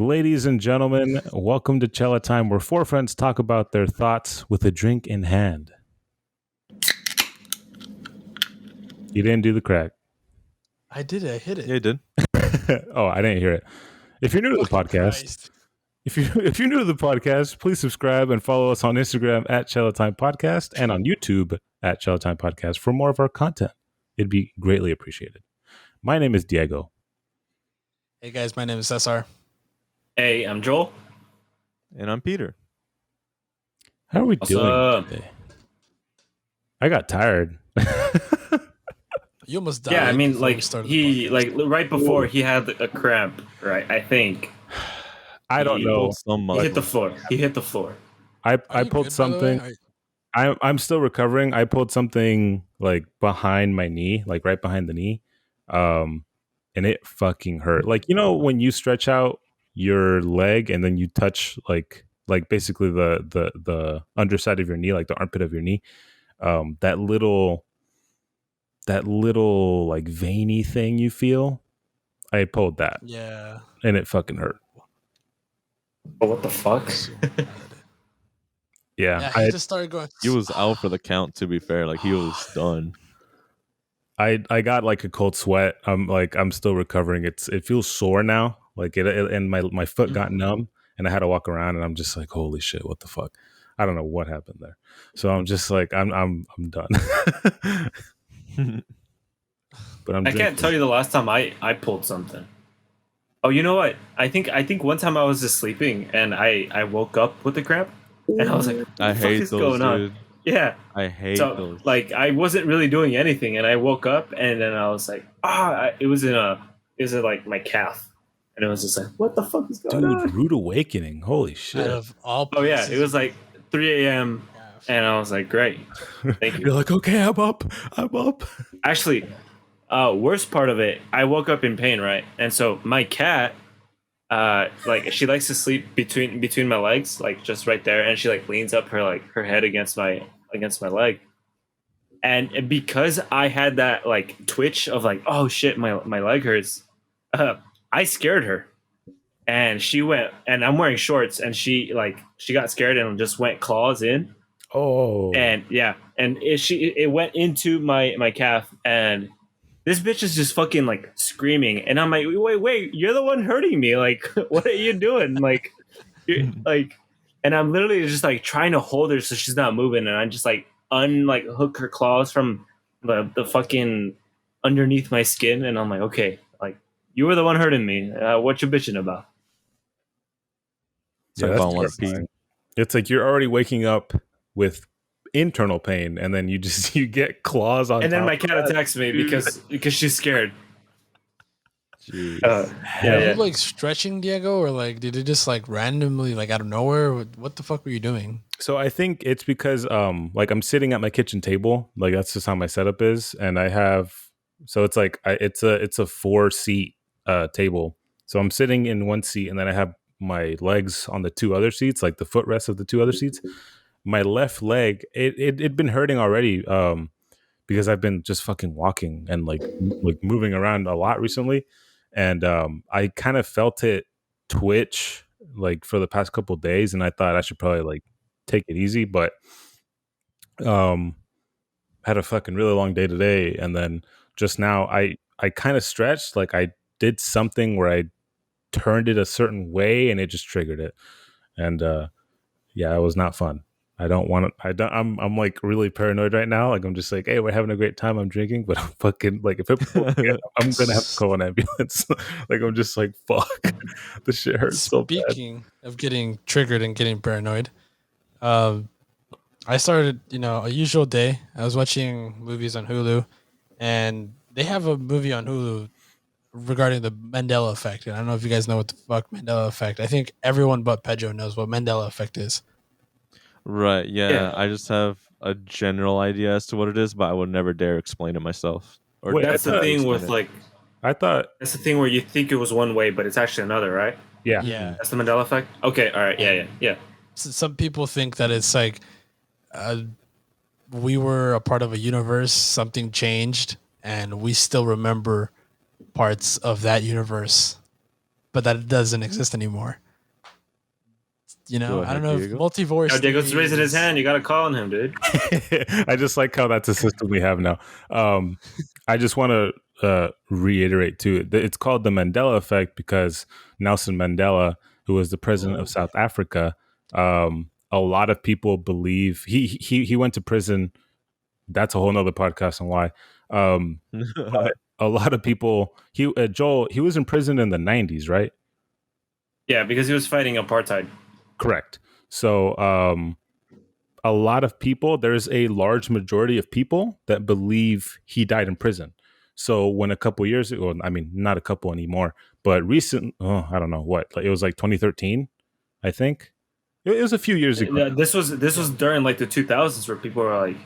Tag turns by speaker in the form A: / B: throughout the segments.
A: Ladies and gentlemen, welcome to Chela Time, where four friends talk about their thoughts with a drink in hand. You didn't do the crack.
B: I did it. I hit it.
C: Yeah, you did.
A: Oh, I didn't hear it. If you're new to the
B: Fucking
A: podcast,
B: Christ.
A: if you're new to the podcast, please subscribe and follow us on Instagram at Chela Time Podcast and on YouTube at Chela Time Podcast for more of our content. It'd be greatly appreciated. My name is Diego.
B: Hey guys, my name is SR.
D: Hey, I'm Joel.
C: And I'm Peter.
A: How are we
D: What's
A: doing
D: up?
A: today? I got tired.
B: You almost died.
D: Yeah, I mean,
B: before we
D: like
B: started the
D: he,
B: podcast.
D: like right before he had a cramp, right? I think
A: I don't
D: He
A: know.
C: Pulled some
D: he hit the
C: muscles.
D: floor. He hit the floor.
A: I
B: Are you
A: pulled
B: good, by the way?
A: something. I'm still recovering. I pulled something like behind my knee, like right behind the knee, and it fucking hurt. Like when you stretch out your leg and then you touch like basically the underside of your knee, like the armpit of your knee, that little like veiny thing you feel. I pulled that
B: Yeah.
A: and it fucking hurt.
D: Oh, what the fuck?
B: So bad.
A: Yeah,
B: Yeah, he just started going.
C: He was out for the count, to be fair. Like, he was done.
A: I got like a cold sweat. I'm still recovering. It feels sore now. Like and my foot got numb and I had to walk around and I'm just like, holy shit, what the fuck? I don't know what happened there. So I'm just like I'm done. But
D: I can't tell you the last time I pulled something. Oh, you know what? I think one time I was just sleeping and I woke up with a cramp and I was like, what
C: I
D: the fuck
C: hate
D: is
C: those,
D: going on?
C: dude.
D: Yeah.
C: I hate
D: So
C: those.
D: like I wasn't really doing anything and I woke up and then I was like, it was in like my calf. And it was just like, what the fuck is going on?
A: Dude, rude awakening. Holy
B: Out
A: shit.
B: of all
D: Oh yeah,
B: places,
D: it was like 3 a.m. and I was like, great. Thank you.
A: You're like, okay, I'm up.
D: Actually, worst part of it, I woke up in pain, right? And so my cat, like she likes to sleep between my legs, like just right there, and she like leans up her head against my leg. And because I had that like twitch of like, oh shit, my leg hurts, I scared her. And she went, and I'm wearing shorts, and she got scared and just went claws in.
A: Oh.
D: And yeah, and it went into my calf, and this bitch is just fucking like screaming, and I'm like, wait, you're the one hurting me. Like, what are you doing? Like, like, and I'm literally just like trying to hold her so she's not moving, and I'm just like hook her claws from the fucking underneath my skin, and I'm like, okay, like you were the one hurting me. What you bitching about?
A: Yeah,
C: Like,
A: that's
C: I don't want to pee.
A: terrifying. It's like you're already waking up with internal pain and then you get claws on
D: And then
A: top
D: my
A: of
D: cat
A: that.
D: attacks me because she's scared.
C: Jeez.
D: Yeah,
B: Were
D: yeah.
B: you like stretching, Diego, or like did it just like randomly, like out of nowhere? What the fuck were you doing?
A: So I think it's because like I'm sitting at my kitchen table, like that's just how my setup is, and I have it's like it's a 4-seat table. So I'm sitting in one seat and then I have my legs on the two other seats, like the footrest of the two other seats. My left leg, it'd been hurting already because I've been just fucking walking and like moving around a lot recently, and I kind of felt it twitch like for the past couple of days, and I thought I should probably like take it easy, but had a fucking really long day today, and then just now I kind of stretched, like I did something where I turned it a certain way and it just triggered it, and yeah, it was not fun. I don't want to. I'm like really paranoid right now. Like I'm just like, hey, we're having a great time. I'm drinking, but I'm fucking like, if it, I'm gonna have to call an ambulance. Like I'm just like, fuck, the shit hurts so bad.
B: Speaking of getting triggered and getting paranoid, I started, a usual day. I was watching movies on Hulu, and they have a movie on Hulu regarding the Mandela effect. And I don't know if you guys know what the fuck Mandela effect. I think everyone but Pedro knows what Mandela effect is.
C: Right, yeah.
D: Yeah.
C: I just have a general idea as to what it is, but I would never dare explain it myself. Or
A: Wait,
D: That's the
C: attempt to
D: thing
C: explain
D: with
C: it.
D: like
A: I thought,
D: that's the thing where you think it was one way, but it's actually another, right?
A: yeah,
B: Yeah.
D: That's the Mandela effect. Okay, all right, yeah.
B: Some people think that it's like we were a part of a universe, something changed, and we still remember parts of that universe. but that doesn't exist anymore. You know,
C: Go
B: I don't
C: ahead,
B: know if
C: Diego.
B: multiverse.
D: Now Diego's raising his hand. You gotta call on him, dude.
A: I just like how that's a system we have now. I just want to reiterate too. It's called the Mandela effect because Nelson Mandela, who was the president of South Africa, a lot of people believe he went to prison. That's a whole nother podcast on why. But a lot of people, Joel, he was in prison in the 90s, right?
D: Yeah, because he was fighting apartheid.
A: Correct. So a lot of people, there's a large majority of people that believe he died in prison. So when a couple years ago, I mean, not a couple anymore, but recent, I don't know what, like it was like 2013, I think. It was a few years ago.
D: This was during like the 2000s where people were like,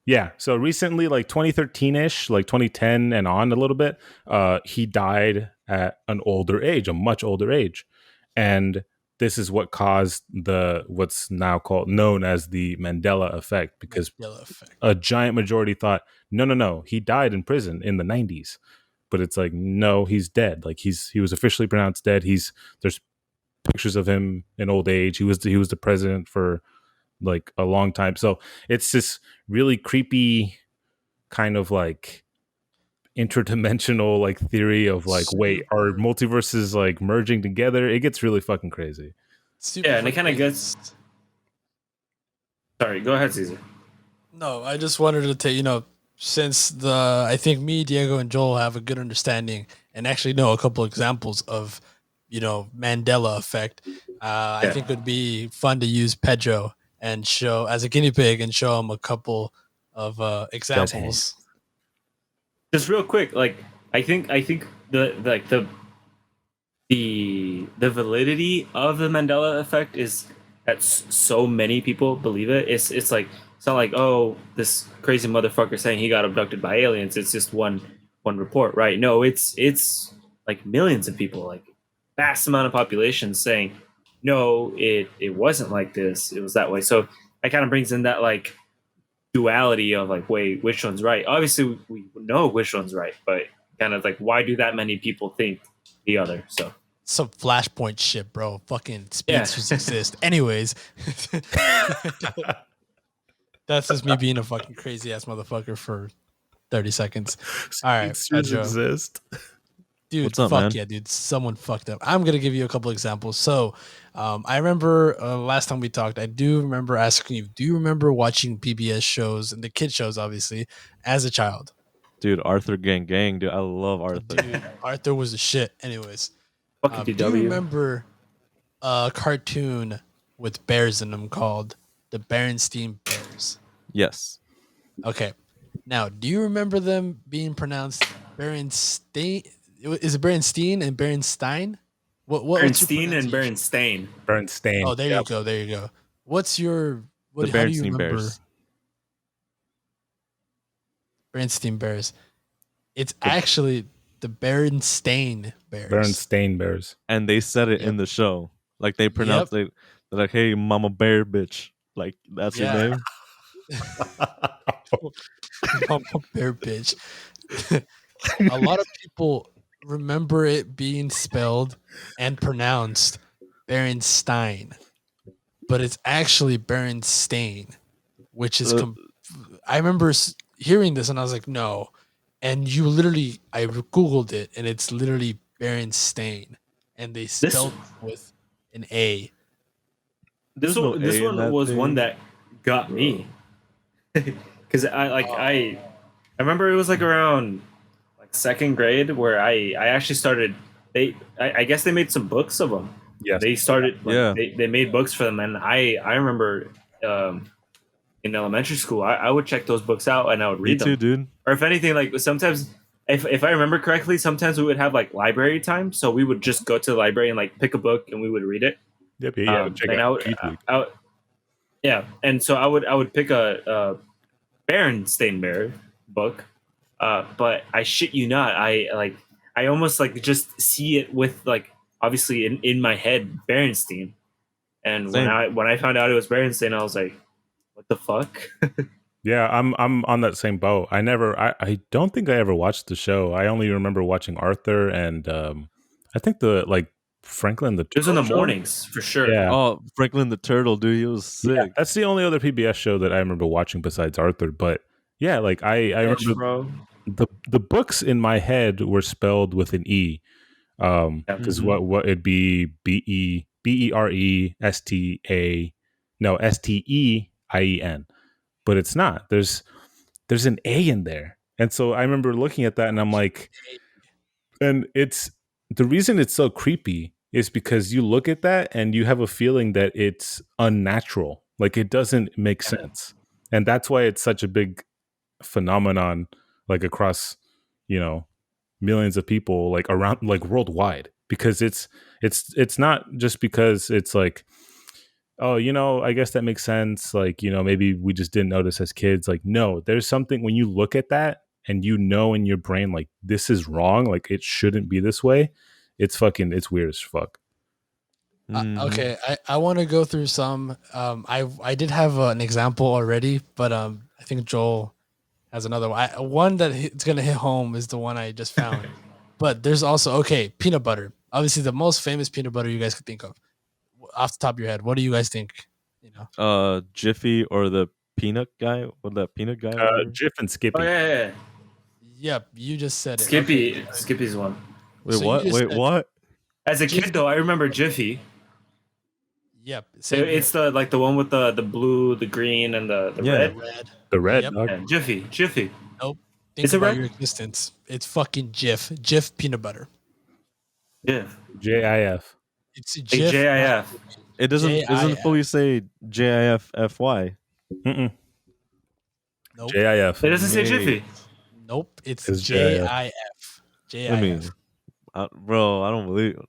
A: Yeah. So recently, like 2013-ish, like 2010 and on a little bit, he died at an older age, a much older age. And this is what caused what's now known as the Mandela effect, because
B: Mandela effect.
A: a giant majority thought, no, he died in prison in the 90s. But it's like, no, he's dead. Like he was officially pronounced dead. There's pictures of him in old age. He was the president for like a long time. So it's this really creepy kind of like interdimensional like theory of like, wait, are
B: Super,
A: multiverses like merging together? It gets really fucking crazy.
B: super
D: yeah, and it
B: fucking
D: kind of gets.
B: crazy.
D: Sorry, go ahead, Caesar.
B: No, I just wanted to take, since I think me, Diego, and Joel have a good understanding and actually know a couple examples of, Mandela effect. I
D: Yeah.
B: think it would be fun to use Pedro and show as a guinea pig and show him a couple of examples.
D: Just real quick, like I think the validity of the Mandela effect is that so many people believe it. It's like it's not like, oh, this crazy motherfucker saying he got abducted by aliens. It's just one report, right? No, it's like millions of people, like vast amount of population saying no, it wasn't like this. It was that way. So that kind of brings in that like duality of like, wait, which one's right? Obviously, we know which one's right, but kind of like, why do that many people think the other? So
B: Some flashpoint shit, bro. Fucking
D: Yeah.
B: speedsters exist. Anyways, that's just me being a fucking crazy ass motherfucker for 30 seconds. All right,
A: Speedsters
B: Pedro.
A: exist.
B: Dude,
C: What's up,
B: fuck
C: man?
B: yeah, dude. Someone fucked up. I'm gonna give you a couple examples. So, I remember last time we talked. I do remember asking you. Do you remember watching PBS shows and the kid shows, obviously, as a child?
C: Dude, Arthur Gang Gang, dude. I love Arthur.
B: Dude, Arthur was the shit. Anyways,
D: fuck
B: do you
D: DW.
B: remember a cartoon with bears in them called the Berenstein Bears?
C: Yes.
B: Okay. Now, do you remember them being pronounced Berenstein? Is it Berenstein and Berenstein? What's your
D: Bernstein and
B: pronunciation?
D: Bernstein.
A: Bernstein.
B: Oh, there you go. There you go. What's your
C: The
B: how do you
C: Berenstein
B: remember
C: Bears.
B: Berenstein Bears? It's
A: The-
B: actually the Berenstain Bears.
A: Bernstein Bears.
C: And they said it
B: Yep.
C: in the show. Like they pronounced it. They're like, hey, mama bear bitch. Like that's
B: Yeah.
C: your name.
B: Mama bear bitch. A lot of people remember it being spelled and pronounced Berenstein, but it's actually Berenstain, which is. I remember hearing this and I was like, no. And you literally, I googled it, and it's literally Berenstain, and they spelled it with an A.
D: This
C: There's no
D: one, this
C: A in
D: one
C: that
D: was one
C: thing.
D: that got me because I remember it was like around like second grade where I actually started. I guess they made some books of them.
A: Yes.
D: They started. Like,
C: Yeah.
D: They made books for them, and I remember in elementary school I would check those books out and I would
C: Me
D: read
C: too,
D: them.
C: dude.
D: Or if anything, like sometimes if I remember correctly, sometimes we would have like library time, so we would just go to the library and like pick a book and we would read it.
A: Yep. Yeah. Check
D: And
A: out YouTube.
D: yeah, and so I would pick a Berenstain Bear book, but I shit you not, I almost like just see it with like obviously in my head Berenstein, and
C: Same.
D: when I found out it was Berenstain, I was like, what the fuck?
A: Yeah, I'm on that same boat. I don't think I ever watched the show. I only remember watching Arthur and I think the like Franklin the
D: It was in the
A: Turtle Show?
D: mornings for sure.
A: Yeah.
C: Oh, Franklin the Turtle, dude, he was
A: Yeah,
C: sick.
A: that's the only other PBS show that I remember watching besides Arthur. But yeah, like I
D: Edge,
A: remember
D: bro.
A: the books in my head were spelled with an E. Because
C: Mhm.
A: what it'd be BERESTA, no STEIEN, but it's not. There's an A in there, and so I remember looking at that, and I'm like, and it's the reason it's so creepy is because you look at that and you have a feeling that it's unnatural, like it doesn't make sense, and that's why it's such a big phenomenon, like across, you know, millions of people, like around, like worldwide, because it's not just because it's like, oh, you know, I guess that makes sense, like, you know, maybe we just didn't notice as kids. Like, no, there's something when you look at that and you know in your brain, like, this is wrong, like it shouldn't be this way. It's weird as fuck.
C: Mhm.
B: Okay, I want to go through some. I did have an example already, but I think Joel has another one. One that it's gonna hit home is the one I just found. But there's also peanut butter. Obviously, the most famous peanut butter you guys could think of off the top of your head. What do you guys think? You know,
C: Jiffy or the peanut guy, or that peanut guy, whatever.
A: Jif and
D: Oh
A: Skippy.
D: yeah.
B: yep, you just said it.
D: Skippy.
B: Okay,
D: Skippy's one.
C: Wait,
B: so you
C: what?
B: just
C: Wait,
B: said
C: what?
D: As a
B: Jiffy.
D: kid though, I remember Jiffy.
B: Yep, same here.
D: It's the one with the blue, the green, and the
C: Yeah.
D: red.
B: Red.
A: The red
B: Yep.
A: dog.
D: Yeah, Jiffy.
B: Nope. Think
D: Is it
B: about
D: red?
B: your existence. It's fucking Jif peanut butter.
D: Yeah.
A: JIF.
B: It's
D: Like
B: Jif.
D: JIF.
C: It doesn't fully say JIFFY.
A: Mm-mm.
B: Nope.
A: JIF.
D: It doesn't say
C: Mate.
D: Jiffy.
B: Nope. It's
A: It's
B: JIF.
C: I mean, bro, I don't believe.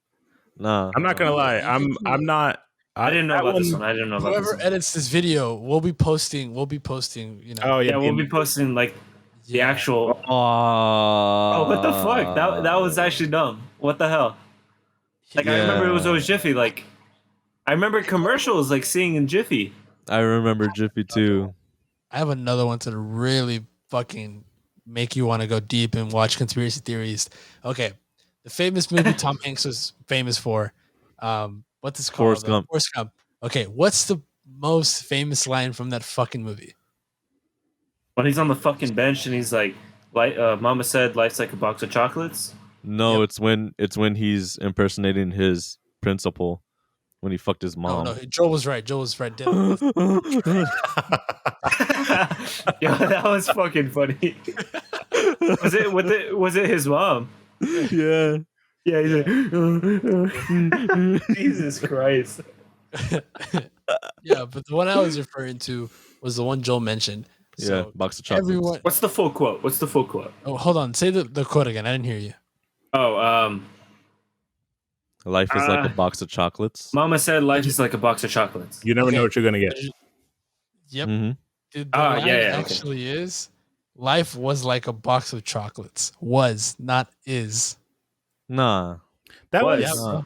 C: Nah.
A: I'm not gonna lie. I'm not.
D: I didn't know
A: that
D: about
A: one,
D: this one. I didn't know about this
B: Whoever
D: one.
B: edits this video, we'll be posting. You know.
A: Oh yeah,
D: Yeah, we'll be posting like the
B: Yeah.
D: actual.
C: Oh,
D: Oh, what the fuck? That was actually dumb. What the hell? Like I remember it was always Jiffy. Like I remember commercials like seeing in Jiffy.
C: I remember Jiffy too.
B: I have another one to really fucking make you want to go deep and watch conspiracy theories. Okay, the famous movie Tom Hanks was famous for. What's this called?
C: Forrest Gump.
B: Forrest Gump. Okay, what's the most famous line from that fucking movie?
D: When he's on the fucking bench and he's like, Mama said life's like a box of chocolates.
C: No,
B: Yep.
C: it's when he's impersonating his principal when he fucked his
B: No,
C: mom.
B: Joel was right. Dead.
D: Yeah, that was fucking funny. Was it his mom?
C: Yeah.
D: Yeah, he's like, Jesus Christ.
B: Yeah, but the one I was referring to was the one Joel mentioned.
C: Yeah,
B: So
C: box of chocolates.
B: everyone.
D: What's the full quote?
B: Oh, hold on. Say the quote again. I didn't hear you.
D: Oh,
C: Life is like a box of chocolates.
D: Mama said life is like a box of chocolates.
A: you never
B: Okay.
A: know what you're gonna get.
B: Yep.
C: Mm-hmm.
B: The
D: Ah,
B: line
D: yeah, okay.
B: actually is life was like a box of chocolates. Was, not is.
C: Nah.
A: That
D: Was.
A: was
C: Nah.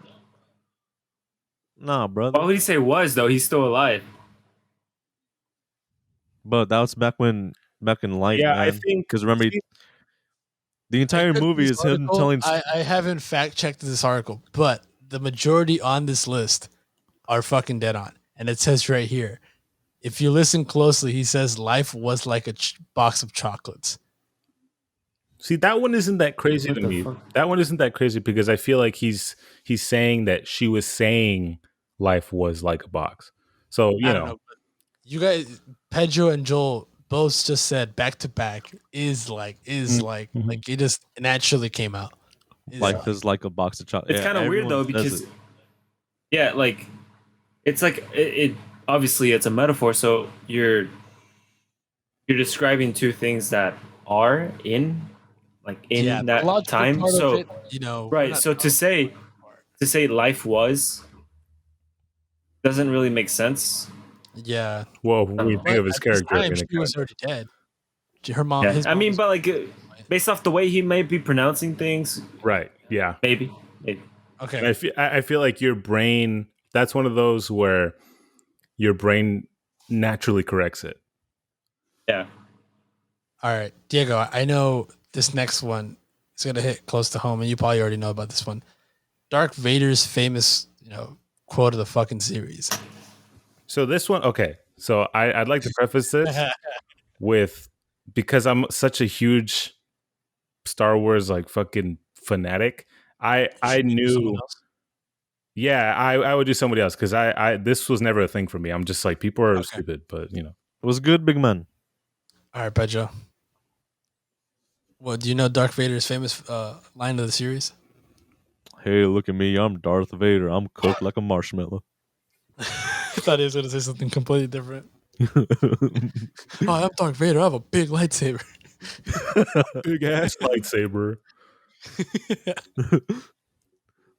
C: Nah, brother.
D: Why would he say was though? He's still alive.
C: But that was back in life,
A: yeah.
C: man.
A: I think
C: Because remember, the entire
B: Because
C: movie
B: this
C: is him
B: article,
C: telling.
B: I haven't fact checked this article, but the majority on this list are fucking dead on. And it says right here, if you listen closely, he says life was like a box of chocolates.
A: See, that one isn't that crazy
D: What
A: to
D: the
A: me.
D: fuck?
A: That one isn't that crazy because I feel like he's saying that she was saying life was like a box. So
B: I don't know. But you guys, Pedro and Joel both just said back to back is like
A: Mhm.
B: it just naturally came out.
C: Life is like a box of chocolates.
D: It's kind of weird though because yeah, like it's like it obviously it's a metaphor, so you're describing two things that are in
B: the
D: that
B: logical
D: time.
B: part of
D: So
B: it, we're
D: right,
B: not
D: so to say life was doesn't really make sense.
B: yeah.
A: well, when you think of his
B: At this
A: character, I
B: time,
A: mean,
B: she was already dead. Her mom.
D: Yeah.
B: His
D: I
B: mom
D: mean,
B: was-
D: but like based off the way he might be pronouncing things,
A: right? Yeah,
D: maybe.
A: and
B: okay.
A: I feel like your brain. That's one of those where your brain naturally corrects it.
D: Yeah.
B: All right, Diego. I know this next one is gonna hit close to home, and you probably already know about this one. Darth Vader's famous, quote of the fucking series?
A: So this one, okay. So I'd like to preface this with, because I'm such a huge Star Wars like fucking fanatic. I
B: Someone
A: knew,
B: else.
A: yeah, I would do somebody else because I this was never a thing for me. I'm just like, people are
B: Okay.
A: stupid, but
C: It was good, big man.
B: All right, Pedro. Well, do you know Darth Vader's famous line of the series?
C: Hey, look at me. I'm Darth Vader. I'm cooked like a marshmallow.
B: I thought he was going to say something completely different. Oh, I'm Darth Vader. I have a big lightsaber.
A: big ass lightsaber.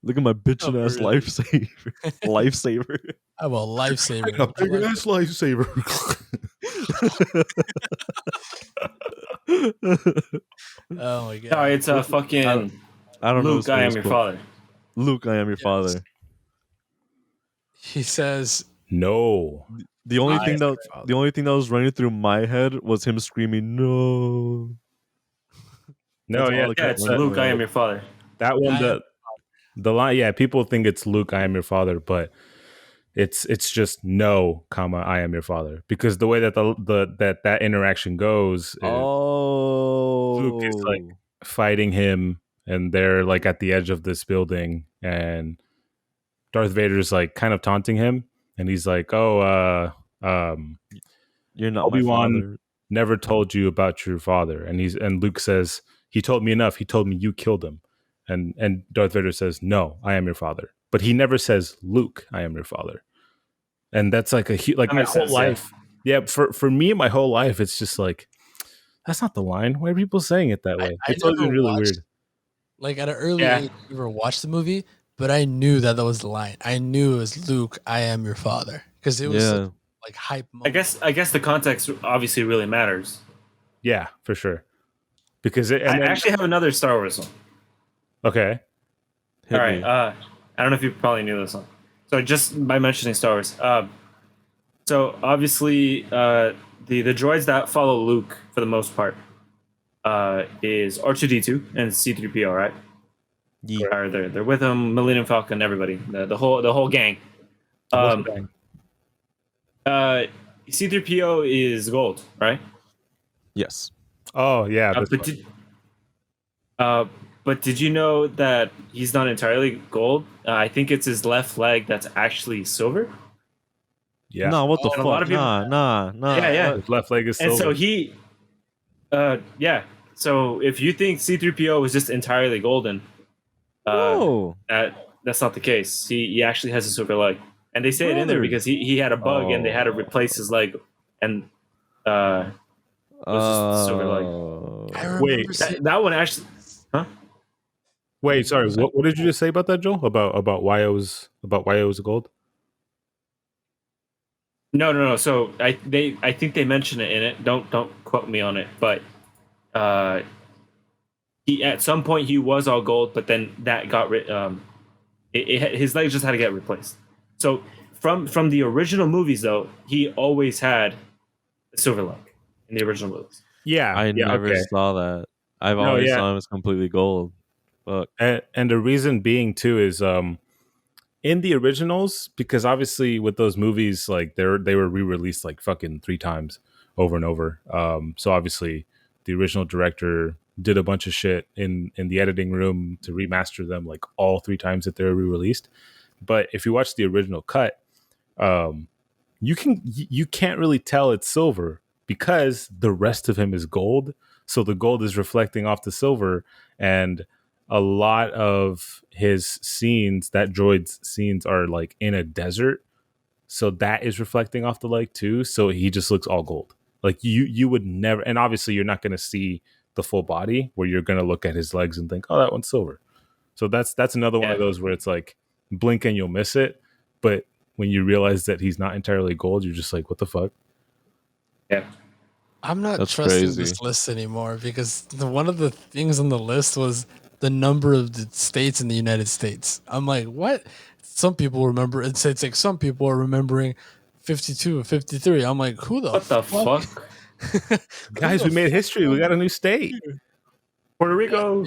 C: Look at my bitchin'
B: Oh,
C: ass
B: really?
C: lifesaver. Lifesaver.
B: I have a lifesaver.
A: A big ass lightsaber.
B: Oh my god.
D: No, it's a fucking
C: I don't know.
D: Luke. I am your father.
C: Luke, I am your
B: Yes.
C: father.
B: He says,
A: No.
C: The only
B: I
C: thing
B: am
C: that
B: your father.
C: the only thing that was running through my head was him screaming "No!"
A: No,
C: That's
A: yeah,
C: all that
D: Yeah,
C: kept
D: it's
C: running through
D: Luke.
C: my
D: I am
C: head.
D: your father.
A: that one,
B: I am-
A: the line, yeah, people think it's Luke, I am your father, but it's just no, comma, I am your father. Because the way that that interaction goes is Luke is like
C: Oh,
A: fighting him, and they're like at the edge of this building, and Darth Vader's like kind of taunting him, and he's like, "Oh,
C: you're not my
A: Obi-Wan
C: father.
A: never told you about your father." And Luke says, "He told me enough. He told me you killed him." And Darth Vader says, "No, I am your father." But he never says, "Luke, I am your father." And that's like like
D: That
A: my
D: makes
A: whole
D: sense. Yeah.
A: life. Yeah, for me, my whole life, it's just like, that's not the line. Why are people saying it that way?
B: I
A: It's always
B: never
A: been really
B: watched,
A: weird.
B: like at an early
A: Yeah,
B: age, I never watched the movie, but I knew that was the line. I knew it was Luke, I am your father. Because it was such
C: Yeah,
B: like hype
D: I
B: moment.
D: guess the context obviously really matters.
A: yeah, for sure. Because
D: I
A: and then
D: actually have another Star Wars one.
A: okay,
C: hit
D: All right.
C: me.
D: I don't know if you probably knew this one. So just by mentioning Star Wars, so obviously the droids that follow Luke for the most part is R2D2 and C3PO, right?
C: Ye-
D: Or they're with him, Millennium Falcon, everybody, the whole gang.
A: the whole
D: Um,
A: shebang.
D: uh, C3PO is gold, right?
C: Yes.
A: Oh yeah,
D: Uh,
A: that's
D: but did, uh, but did you know that he's not entirely gold? I think it's his left leg that's actually silver.
A: yeah.
C: Nah, what the
B: Oh,
D: And a lot
C: fuck?
D: of people,
C: Nah.
D: yeah, yeah.
C: What?
A: His left leg is
D: And
A: silver.
D: so yeah. So if you think C3PO was just entirely golden,
C: No,
D: that's not the case. He actually has a silver leg, and they say it in there
C: brother.
D: because he had a bug and they had to replace his leg, and it was just the silver leg.
B: I
C: Uh,
B: remember
A: Wait,
B: seeing
D: That one actually, huh?
A: wait, sorry.
B: was like,
A: What did you just say about that, Joel? About why it was gold?
D: No. So I think they mention it in it. Don't quote me on it, but uh, he at some point he was all gold, but then that got his legs just had to get replaced. So from the original movies though, he always had a silver leg in the original movies.
A: Yeah,
C: I
A: yeah,
C: never
A: okay.
C: saw that. I've
A: No,
C: always
A: yeah,
C: saw him as completely gold. Fuck.
A: and the reason being too is in the originals, because obviously with those movies, like they were re-released like fucking 3 times over and over. So obviously the original director did a bunch of shit in the editing room to remaster them like all 3 times that they were re-released. But if you watch the original cut, um, you can't really tell it's silver because the rest of him is gold. So the gold is reflecting off the silver, and a lot of his scenes, that droid's scenes, are like in a desert. So that is reflecting off the lake too. So he just looks all gold. Like you would never, and obviously you're not going to see the full body where you're going to look at his legs and think, oh, that one's silver. So that's another one
D: Yeah.
A: of those where it's like blink and you'll miss it. But when you realize that he's not entirely gold, you're just like, what the fuck?
D: Yeah.
B: I'm not
C: That's
B: trusting
C: crazy.
B: this list anymore because one of the things on the list was the number of the states in the United States. I'm like, what? Some people remember it's like some people are remembering 52 or 53. I'm like, who the
D: What the
B: fuck?
D: fuck?
B: Who
A: Guys,
B: the
A: we made
B: fuck
A: history. We got a new state.
B: 52?
D: Puerto Rico.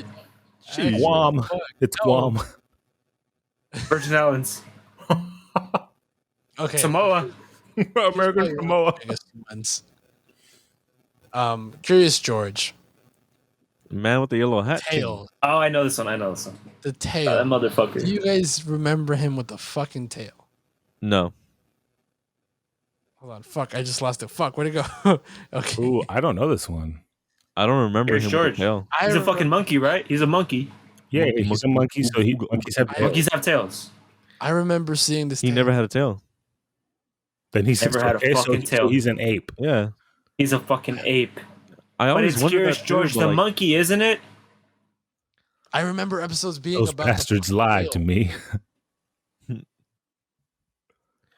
B: Jeez,
A: Guam.
B: fuck.
A: It's
B: No,
A: Guam.
D: Virgin Islands.
B: Okay.
D: Samoa.
B: He's
A: American
B: probably one of
A: Samoa.
B: the biggest ones. Curious George.
C: Man with the yellow hat.
B: Tail.
D: Oh, I know this one. I know this one.
B: The
D: That
B: tail.
D: motherfucker.
B: Do you guys remember him with the fucking tail?
C: No.
B: Hold on. Fuck. I just lost it. Fuck. Where'd it go? Okay.
A: Ooh, I don't know this one.
C: I don't remember
D: Here's
C: him
D: George.
C: with the tail.
D: He's a fucking monkey, right? He's a monkey.
A: Yeah,
C: Monkey,
A: he's a
C: monkey,
A: monkey, so monkeys have tails.
D: Monkeys have tails.
B: I remember seeing this.
C: He
B: tail.
C: never had a tail.
A: Then he's
D: Never had a fucking
A: so
D: tail.
A: he's an ape.
C: Yeah.
D: He's a fucking ape.
C: I
D: But
C: always
D: it's
C: wondered
D: Curious
C: that
D: George
C: too,
D: the
C: but, like,
D: monkey, isn't it?
B: I remember episodes being
A: Those
B: about
A: bastards
B: the
A: lied
B: tail.
A: to me.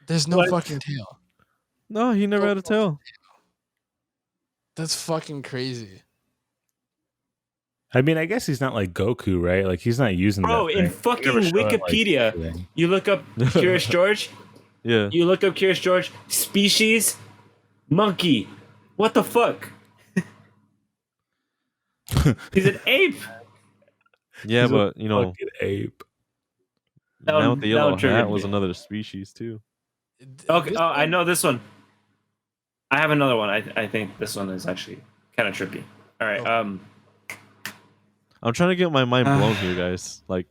B: There's no
A: What?
B: fucking tail.
C: No, he never had a tail.
B: That's fucking crazy.
A: I mean, I guess he's not like Goku, right? Like he's not using
D: Bro,
A: that
D: in
A: thing.
D: fucking
A: Never show it, like,
D: Wikipedia,
A: anything.
D: you look up Curious George.
C: Yeah.
D: You look up Curious George. Species, monkey. What the fuck? He's an ape.
C: Yeah,
A: He's a
C: but you know,
A: fucking ape.
C: man with the yellow
D: that'll trigger
C: hat was
D: me.
C: another species too.
D: Okay.
B: This
D: Oh, I
B: one-
D: know this one. I have another one. I think this one is actually kind of trippy. All right.
B: Oh.
C: I'm trying to get my mind blown here, guys. Like,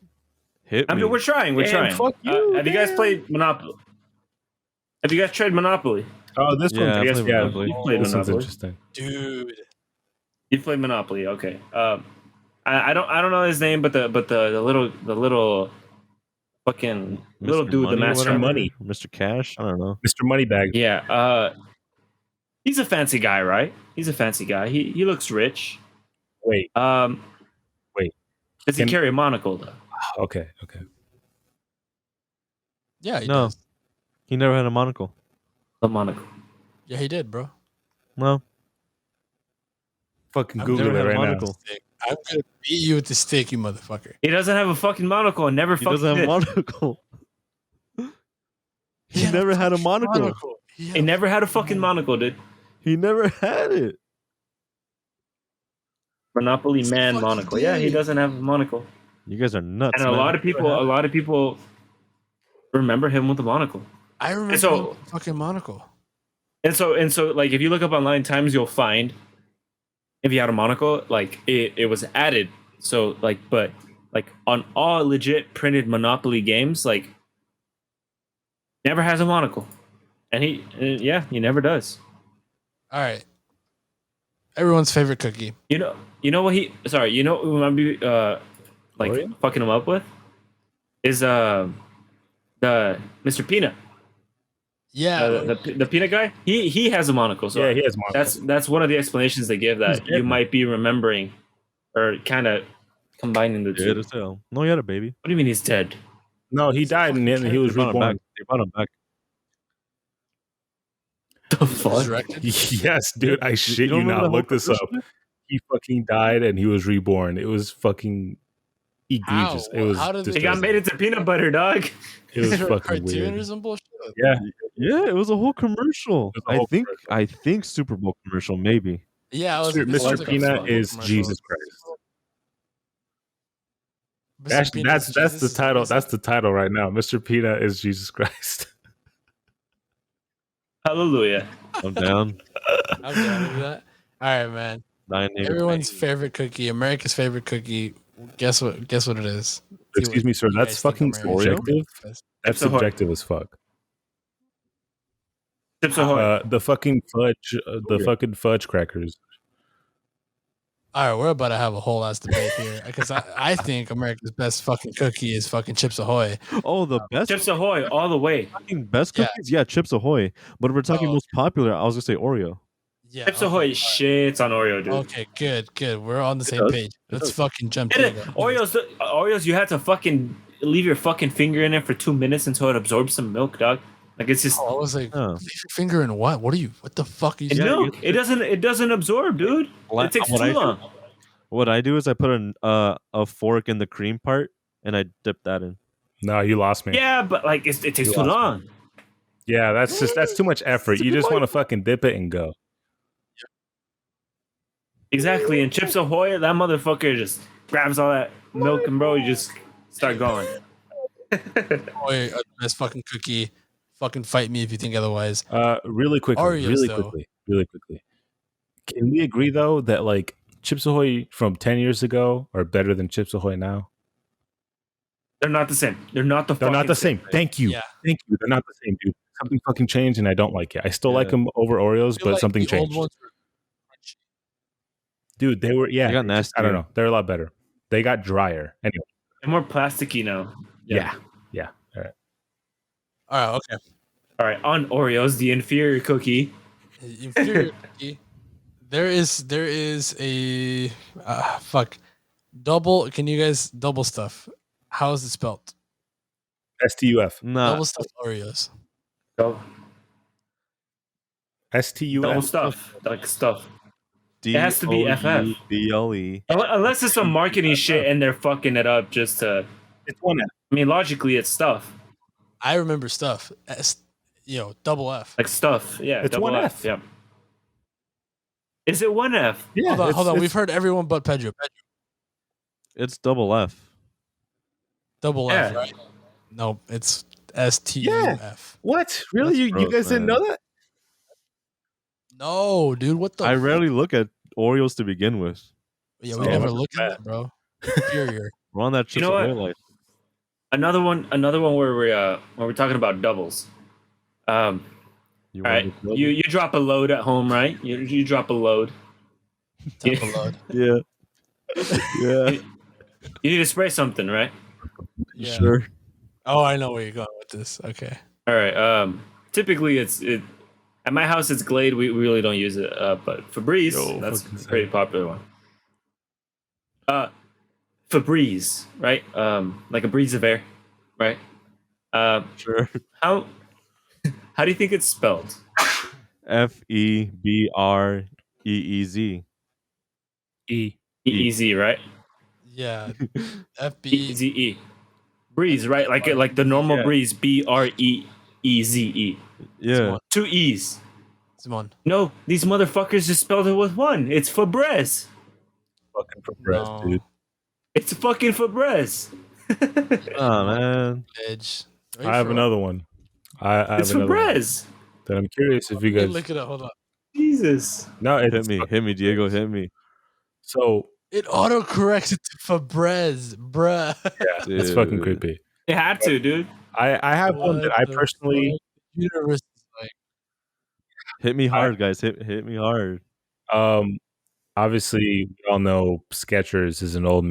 C: hit
D: I
C: me.
D: mean, we're trying. We're
A: Damn,
D: trying.
A: fuck you,
D: have you guys
A: damn.
D: played Monopoly? Have you guys tried Monopoly?
A: Oh, this
C: Yeah,
A: one.
C: I
A: Yes,
C: played
A: yeah.
C: Monopoly.
D: You played
A: This one's
D: Monopoly.
A: interesting.
B: dude.
D: You played Monopoly. Okay. I don't know his name, but the little fucking little
C: Mr.
D: dude, the
C: Money or
D: master
C: whatever?
A: Money.
C: Mr. Cash. I don't know.
A: Mr. Moneybag.
D: Yeah. He's a fancy guy, right? He's a fancy guy. He looks rich.
A: Wait. Wait.
D: Does he
A: Can-
D: carry a monocle though?
A: Okay.
B: Yeah, he
C: No.
B: does.
C: He never had a monocle.
D: A monocle.
B: Yeah, he did, bro.
C: No.
A: Fucking
B: I've
A: Google
C: never
A: it
C: had a
A: right now.
C: monocle.
B: Stick. I'm gonna beat you with the stick, you motherfucker.
D: He doesn't have a fucking monocle and never
C: He
D: fucking
C: doesn't have a
D: did.
C: monocle. He never had a monocle.
D: He never had a fucking monocle, dude.
C: He never had it.
D: Monopoly
B: Yes, the
D: man
B: fuck he
D: monocle. Yeah, he
B: did.
D: doesn't have a monocle.
C: You guys are nuts.
D: And a
C: man.
D: lot of people remember him with a monocle.
B: I remember
D: So-
B: him with the fucking monocle.
D: And so like if you look up online times you'll find if you had a monocle, like it was added. So like but like on all legit printed Monopoly games, like never has a monocle. And he never does.
B: All right. Everyone's favorite cookie.
D: You know what you know who might be like
A: Oreo?
D: fucking him up with? Is the Mr. Peanut.
B: Yeah.
D: The peanut guy, he has a monocle. So
A: Yeah, he has monocle.
D: that's one of the explanations they give that
A: He's
D: you
A: different.
D: might be remembering or kind of combining the
C: Yeah,
D: two.
C: as hell. No, he had a baby.
D: What do you mean he's dead?
A: No, he died and then he was
C: They brought him back.
A: reborn.
C: They brought him back.
D: The fuck?
B: Resurrected?
A: Yes, dude. I shit
C: don't
A: you
C: remember
A: not.
C: the whole
A: Look this up.
C: commercial?
A: He fucking died and he was reborn. It was fucking egregious.
B: How?
A: It was
B: How did they-
D: He got
A: disgusting.
D: made into peanut butter, dog.
A: It was
B: A
A: fucking
B: cartoon or
A: weird.
B: some bullshit.
A: Yeah,
C: Yeah, it was a whole commercial.
A: It was a whole commercial.
C: I think Super Bowl commercial, maybe.
B: Yeah, I was.
A: Mr.
B: this sounds like a
A: Peanut
B: Super
A: is
B: commercial.
A: Jesus Christ.
B: Mr.
A: That's
B: Peanut is
A: that's the
B: Jesus
A: title.
B: Christ.
A: That's the title right now. Mr. Peanut is Jesus Christ.
D: Hallelujah.
C: I'm down.
B: I'm down with that. All right, man. Everyone's favorite cookie, America's favorite cookie. Guess what? Guess what it is.
A: Excuse me, sir.
B: you
A: That's
B: guys think
A: fucking
B: America's
A: subjective.
B: favorite is.
A: That's
D: Chips Ahoy.
A: subjective as fuck.
D: Chips Ahoy.
A: The fucking fudge. The fucking fudge crackers.
B: All right, we're about to have a whole ass debate here because I think America's best fucking cookie is fucking Chips Ahoy.
C: Oh, the best
D: Chips Ahoy all the way.
C: fucking best
B: Yeah.
C: cookies? Yeah, Chips Ahoy. But if we're talking
B: Oh.
C: most popular, I was gonna say Oreo.
B: Yeah.
D: Chips
B: okay.
D: Ahoy shits on Oreo, dude.
B: Okay, good. We're on the same
C: does.
B: page. Let's
C: does.
B: fucking jump
D: Did
B: in.
D: it? Oreos, you had to fucking leave your fucking finger in it for 2 minutes until it absorbs some milk, dog. Like it's just
B: Oh, I was like,
C: Oh.
B: leave your finger in what? What the fuck are you
D: it's
B: saying?
D: milk. It doesn't absorb, dude. It takes
C: What I
D: too
C: do-
D: long.
C: What I do is I put a fork in the cream part and I dip that in.
A: No, you lost me.
D: Yeah, but like it takes
A: You
D: too
A: lost
D: long.
A: Yeah, that's too much effort. You just want to fucking dip it and go.
D: Exactly. And Chips Ahoy, that motherfucker just grabs all that milk and bro, you just start going.
B: Boy, the best fucking cookie. Fucking fight me if you think otherwise.
A: Really quickly,
B: Oreos, though.
A: really quickly. Can we agree though that like Chips Ahoy from 10 years ago are better than Chips Ahoy now?
D: They're not the same. They're not the
A: They're not
D: fucking
A: the same. Thank you.
B: Yeah.
A: Thank you. They're not the same, dude. Something fucking changed and I don't like it. I still like
C: Yeah.
A: them over Oreos,
B: I feel
A: but
B: like
A: something
B: the old
A: changed.
B: ones were crunchy.
A: Dude, they were, yeah.
C: They got
A: I don't
C: nastier.
A: know. They're a lot better. They got drier. Anyway.
D: They're more plasticky now.
A: Yeah. Yeah. All right.
B: All right, okay.
D: All right, on Oreos, the inferior cookie.
B: Inferior cookie. There is a fuck double. Can you guys double stuff? How is it spelled?
A: STUF.
C: Nah,
B: Double stuffed Oreos.
D: Double,
A: STUF.
D: double stuff, like stuff.
C: D
D: It has to be FF.
C: DLE.
D: Unless it's some marketing shit and they're fucking it up just to.
A: It's one F.
D: I mean, logically, it's stuff.
B: I remember stuff. Double F.
D: Like stuff. Yeah.
A: It's
D: double
A: one F.
D: Yeah. Is it one F?
A: Yeah.
B: Hold on. We've heard everyone but Pedro.
C: It's double F.
B: Double
D: Yeah.
B: F, right? No, it's STUF.
A: What? Really?
C: That's
A: You
C: gross,
A: guys didn't
C: man.
A: know that?
B: No, dude. What the?
C: I rarely look at Oreos to begin with.
B: Yeah, we
A: Oh,
B: never
A: that's
B: look at that, bro. Inferior.
C: We're on that
D: You
C: Chips
D: know
C: Ahoy
D: what?
C: life.
D: Another one where we're talking about doubles.
C: You
D: All
C: want
D: right,
C: to double?
D: you drop a load at home, right? You drop a load.
B: Double load.
C: Yeah. Yeah.
D: You need to spray something, right?
B: Yeah.
C: Sure.
B: Oh, I know where you're going with this. Okay.
D: All right. Typically at my house it's Glade. We really don't use it. But Febreze,
A: Yo,
D: that's
A: fucking
D: a pretty popular one. Febreze, right? Like a breeze of air, right?
C: Sure.
D: How do you think it's spelled?
C: FEBREEZ.
A: E.
D: Easy, right?
B: Yeah. FB.
D: E-Z-E. Breeze, right? Like the normal
B: Yeah.
D: breeze. BREEZE.
C: Yeah.
D: Two E's.
B: Simon.
D: No, these motherfuckers just spelled it with one. It's Febreze.
A: Fucking Febreze,
B: No.
A: dude.
D: It's fucking Febreze.
C: Oh man.
B: Edge.
A: I have another one. I have
D: It's
A: another one
D: Febreze.
A: that I'm curious if you
B: Hey,
A: guys.
B: look it up. Hold on.
D: Jesus.
A: No, it's
C: Hit me, Diego. Hit me.
A: So
B: It autocorrects it to Febreze, bruh.
A: yeah, it's fucking
C: Dude.
A: creepy.
D: It had to, dude.
A: I have one that I
B: What the
A: personally.
B: fuck? Universe is like,
C: Hit me hard, guys. Hit me hard.
A: Obviously, we all know Skechers is an old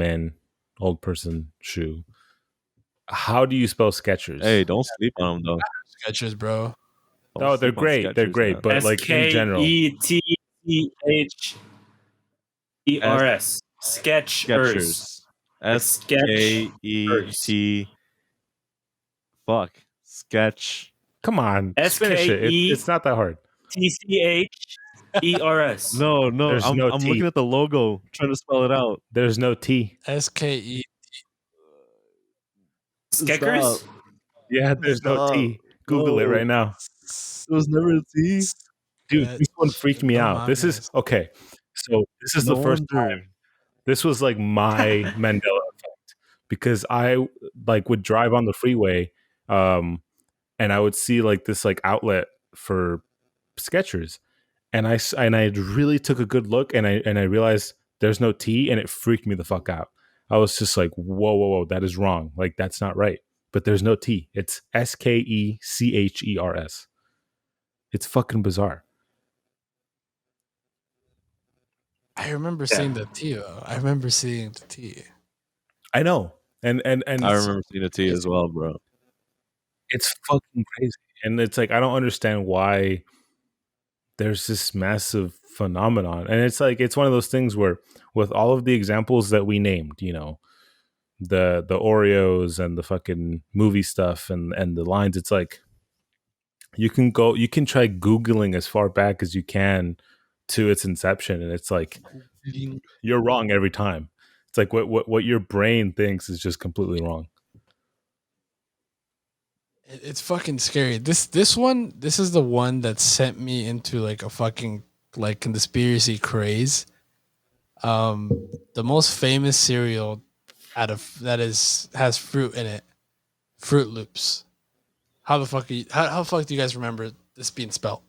A: person shoe. How do you spell Skechers?
C: Hey, don't sleep on them though.
B: Skechers, bro.
C: Don't
A: Oh, they're
C: sleep on
A: great. They're
C: Skechers,
A: great,
C: man.
A: but like in general,
D: SKETECHERS. Skechers.
C: Skechers. SKET. Fuck. Sketch.
A: come on, just finish it. It's not that hard.
D: TCHERS.
C: No,
A: There's
C: I'm
A: no
C: looking
A: T.
C: at the logo, trying to spell it out.
A: There's no T.
B: SKE.
D: Skechers?
C: Stop.
A: Yeah, there's no
C: Stop.
A: T. Google it
C: No.
A: right now,
C: There was never a T.
A: dude. This one freaked me
B: No
A: out. This is
B: mangas.
A: okay. So this is the first time. This was like my Mandela effect because I like would drive on the freeway, and I would see like this like outlet for Skechers, and I really took a good look, and I realized there's no T, and it freaked me the fuck out. I was just like, whoa, that is wrong. Like that's not right. But there's no T. It's SKECHERS. It's fucking bizarre.
B: I remember seeing the T, though. I remember seeing the T.
A: I know, and
C: I remember seeing a T as well, bro.
A: it's fucking crazy, and it's like I don't understand why there's this massive phenomenon, and it's like it's one of those things where with all of the examples that we named, you know, the Oreos and the fucking movie stuff and the lines, it's like you can try Googling as far back as you can to its inception, and it's like you're wrong every time. It's like what your brain thinks is just completely wrong.
B: It's fucking scary. This is the one that sent me into like a fucking like conspiracy craze. The most famous cereal has fruit in it. Fruit Loops. How the fuck how the fuck do you guys remember this being spelled?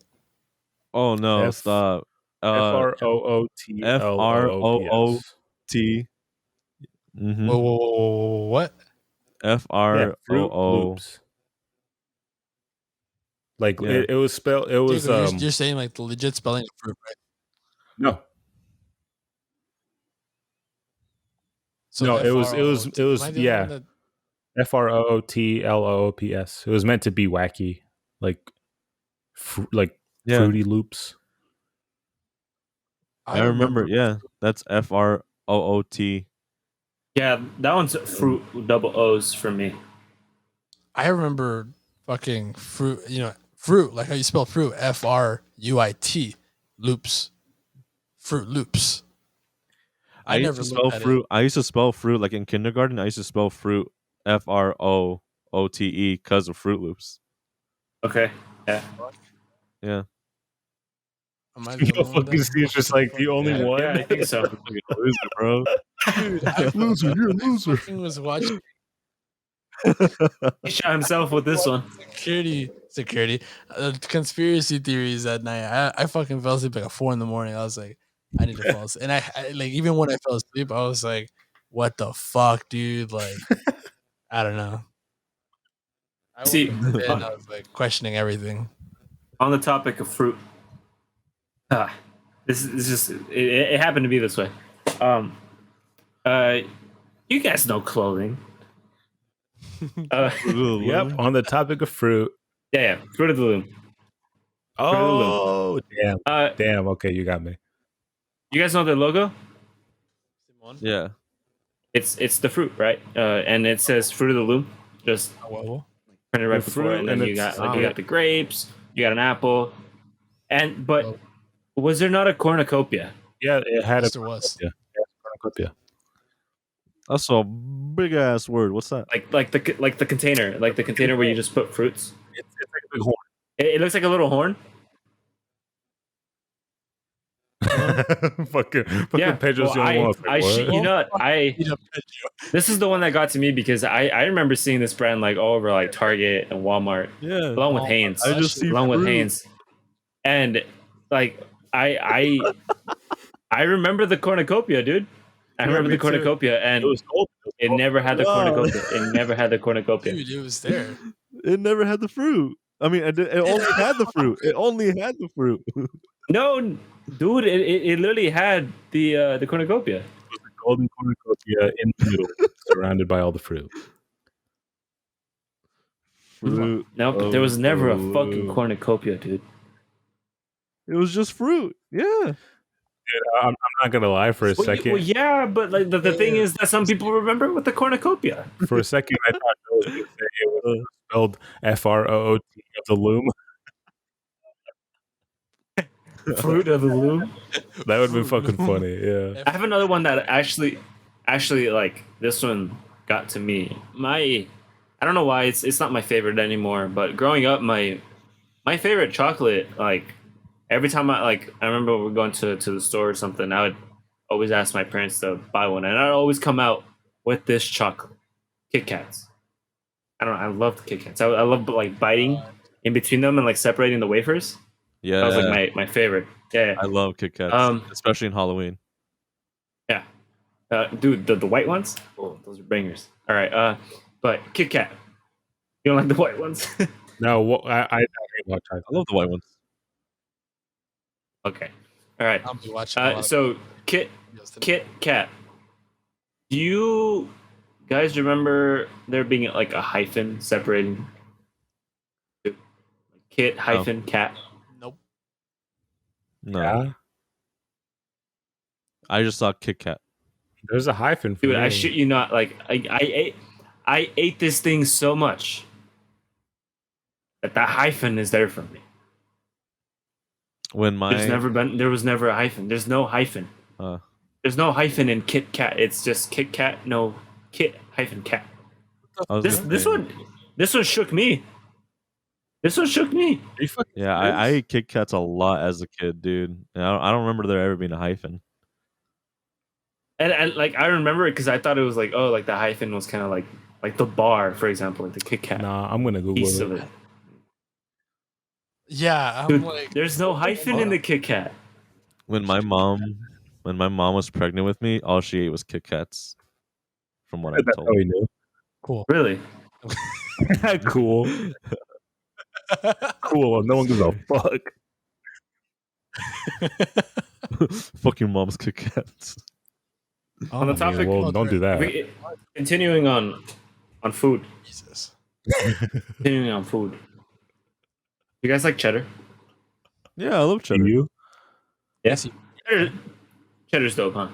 C: Oh no,
A: F
C: stop.
A: FROOTLOOPS.
C: FROOT. Mm-hmm.
B: Whoa, what?
A: Yeah, Fruit
C: FROO.
A: Loops. Like
C: Yeah.
A: it was spelled. It was
B: Diego, you're saying like the legit spelling of fruit, right?
A: no,
B: So
A: no. It was
B: Am I the only one that?
A: FROOTLOOPS. It was meant to be wacky, like like
C: Yeah.
A: Fruity Loops.
C: I remember. Yeah, that's FROOT.
D: Yeah, that one's fruit with double O's for me.
B: I remember fucking fruit. Fruit like how you spell fruit. FRUIT loops. Fruit Loops. I
C: used
B: never
C: to
B: looked
C: spell
B: at
C: fruit.
B: it.
C: I used to spell fruit like in kindergarten. I used to spell fruit FROOTE because of Fruit Loops.
D: Okay. Yeah.
C: Yeah.
B: Am I the
A: Yo,
B: only one
A: fucking Steve's just like the only
D: Yeah,
A: one.
D: yeah, I think so.
C: Fucking loser, bro.
B: Dude, I
A: Loser, you're a loser.
B: I fucking was watching
D: He shot himself with this one.
B: security conspiracy theories at night. I fucking fell asleep like at 4 a.m. I was like, I need to fall asleep. And I like even when I fell asleep, I was like, what the fuck, dude? Like, I don't know. I woke
D: See,
B: up in bed and I was like questioning everything.
D: on the topic of fruit, this is just it happened to be this way. Um, you guys know clothing.
A: Yep. On the topic of fruit.
D: Yeah, Fruit of the Loom.
A: Oh, damn.
D: Uh,
A: Damn. Okay, you got me.
D: you guys know the logo?
C: Yeah.
D: It's the fruit, right? And it says Fruit of the Loom, just printed right
A: The
D: before,
A: fruit
D: and then
A: and
D: you
A: it's-
D: got you got the grapes, you got an apple, but was there not a cornucopia?
A: Yeah, it had
B: Yes, there was.
A: Yeah, cornucopia.
C: That's a big ass word. What's that?
D: Like the container, like the container where you just put fruits.
A: It's like a big horn.
D: It looks like a little horn.
A: fucking
D: Yeah,
A: Pedro's the
D: well,
A: only one.
D: I shit you not. This is the one that got to me because I remember seeing this brand like all over like Target and Walmart,
C: Yeah.
D: along with Hanes.
C: I just see
D: along with
C: fruit.
D: Hanes, and like I remember the cornucopia, dude. I remember
A: me
D: the
A: too.
D: cornucopia, and
A: It was gold.
D: it never had the
C: Wow.
D: cornucopia. It never had the cornucopia.
B: Dude, it was there.
C: It never had the fruit. I mean, it only had the fruit. It only had the fruit.
D: No, dude, it literally had the cornucopia.
A: It was a golden cornucopia in the middle, surrounded by all the fruit.
C: Fruit.
D: No, but there was never a
C: of the
D: fucking
C: Loom.
D: cornucopia, dude.
C: It was just fruit. Yeah.
A: Dude, I'm not gonna lie. For a second,
D: Well, yeah, but like the thing is that some people remember with the cornucopia.
A: for a second, I thought it was gonna say it was spelled FROOT of the loom.
D: Fruit of the Loom.
A: That would have been fucking funny. Yeah.
D: I have another one that actually like this one got to me. I don't know why it's not my favorite anymore, but growing up my favorite chocolate, like every time I remember we're going to the store or something, I would always ask my parents to buy one, and I'd always come out with this chocolate, Kit Kats. I don't know, I love the Kit Kats. I love like biting in between them and like separating the wafers.
C: Yeah.
D: That was like my favorite. Yeah.
C: I love Kit Kats, especially in Halloween.
D: Yeah. Dude, the white ones? Oh, those are bangers. All right. But Kit Kat. You don't like the white ones?
A: No, I hate white
C: I
A: chocolate.
C: love the white ones.
D: Okay. All right.
B: I'll be watching. A lot
D: So Kit
B: of videos tonight.
D: Kat. Do you guys remember there being like a hyphen separating Kit hyphen cat?
B: Nope.
C: No.
A: Yeah,
C: I just saw Kit Kat.
A: there's a hyphen for
D: Dude,
A: me.
D: I shit you not. Like I ate this thing so much that the hyphen is there for me.
C: When
D: There was never a hyphen. There's no hyphen. There's no hyphen in Kit Kat. It's just Kit Kat, no Kit hyphen cat. This one shook me. This one shook me.
A: Are you fucking
C: Yeah, I ate Kit Kats a lot as a kid, dude. And I don't remember there ever being a hyphen.
D: And like I remember it because I thought it was like, oh, like the hyphen was kind of like like the bar, for example, like the Kit Kat
A: Nah, I'm gonna
D: piece
A: Google
D: of
A: it.
D: it.
B: Yeah, I'm
D: Dude,
B: like,
D: there's no hyphen in the Kit Kat.
C: When my mom was pregnant with me, all she ate was Kit Kats. From what I'm
A: That's how
C: told.
A: we knew.
B: cool.
D: Really?
A: Cool. Cool. No one gives a fuck.
C: Fucking mom's Kit Kats.
B: Oh
D: On the
B: my
D: topic-
A: Well,
B: God.
A: don't do that.
D: Continuing on food.
B: Jesus.
D: Continuing on food. You guys like cheddar?
C: Yeah, I love
A: Do
C: cheddar.
A: you?
D: Yeah.
B: Yes,
D: Cheddar's dope, huh?